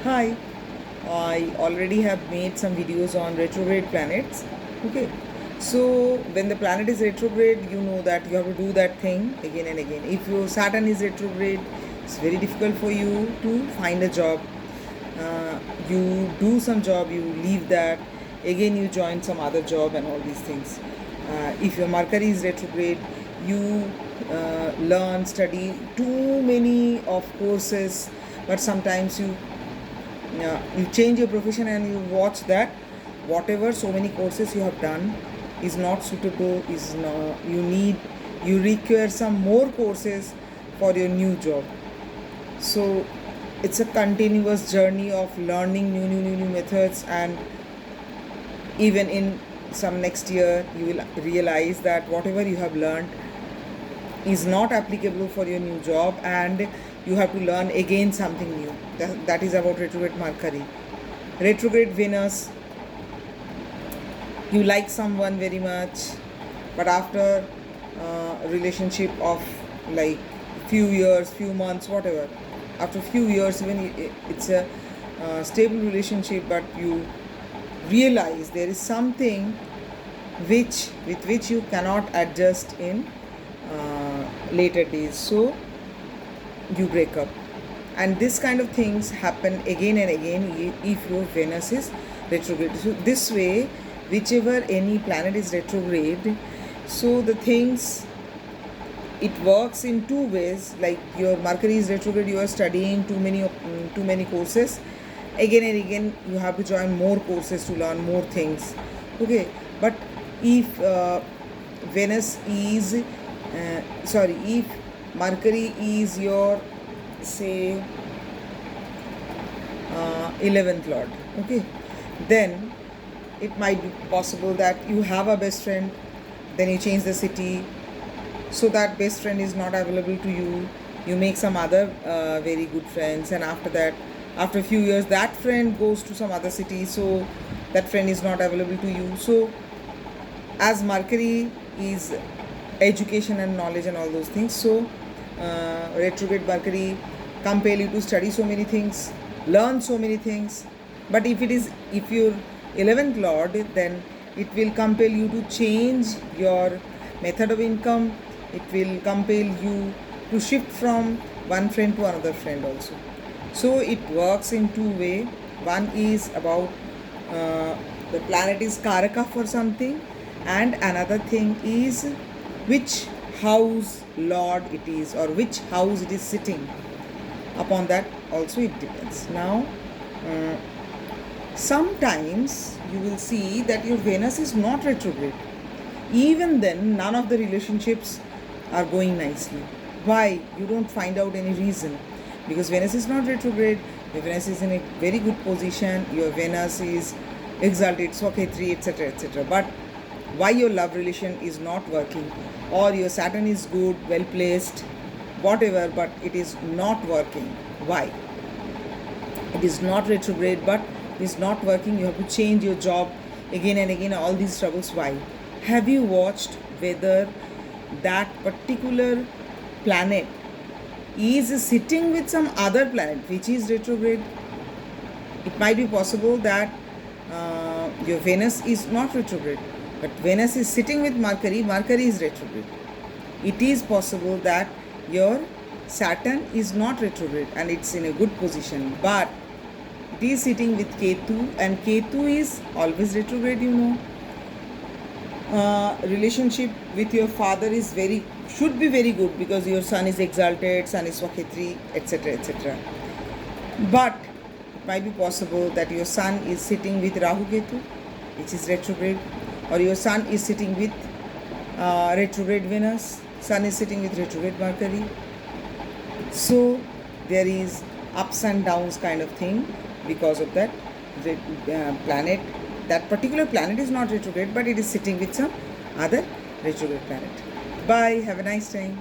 Hi, I already have made some videos on retrograde planets. Okay, so when the planet is retrograde, you know that you have to do that thing again and again. If your Saturn is retrograde, it's very difficult for you to find a job. You do some job, you leave that, again you join some other job and all these things. If your Mercury is retrograde, you learn, study too many of courses, but sometimes you change your profession and you watch that whatever so many courses you have done is not suitable, is not, you require some more courses for your new job. So it's a continuous journey of learning new methods, and even in some next year you will realize that whatever you have learned is not applicable for your new job, and you have to learn again something new. That is about retrograde Mercury. Retrograde Venus, you like someone very much, but after a relationship of like few years, few months, whatever, after few years, even it's a stable relationship, but you realize there is something with which you cannot adjust in later days, so you break up. And this kind of things happen again and again if your Venus is retrograde. So this way, whichever any planet is retrograde, so the things, it works in two ways. Like your Mercury is retrograde, you are studying too many courses, again and again you have to join more courses to learn more things. Okay, but if Venus is if Mercury is your, say, 11th lord, okay, then it might be possible that you have a best friend, then you change the city, so that best friend is not available to you. You make some other very good friends, and after that, after a few years, that friend goes to some other city, so that friend is not available to you. So as Mercury is education and knowledge and all those things, so retrograde Mercury compel you to study so many things, learn so many things. But if you're 11th lord, then it will compel you to change your method of income. It will compel you to shift from one friend to another friend also. So it works in two way. One is about the planet is karaka for something, and another thing is which house lord it is, or which house it is sitting. Upon that also it depends. Now sometimes you will see that your Venus is not retrograde, even then none of the relationships are going nicely. Why? You don't find out any reason, because Venus is not retrograde, your Venus is in a very good position, your Venus is exalted, Swakhetri, etc., etc. But why your love relation is not working, or your Saturn is good, well placed, whatever, but it is not working? Why? It is not retrograde, but it is not working. You have to change your job again and again, all these troubles. Why? Have you watched whether that particular planet is sitting with some other planet which is retrograde? It might be possible that your Venus is not retrograde, but Venus is sitting with Mercury, Mercury is retrograde. It is possible that your Saturn is not retrograde and it's in a good position, but it is sitting with Ketu, and Ketu is always retrograde, you know. Relationship with your father is should be very good, because your sun is exalted, sun is Swakhetri, etc., etc. But it might be possible that your sun is sitting with Rahu Ketu, which is retrograde, or your sun is sitting with retrograde Venus, sun is sitting with retrograde Mercury. So there is ups and downs kind of thing because of that planet. That particular planet is not retrograde, but it is sitting with some other retrograde planet. Bye. Have a nice time.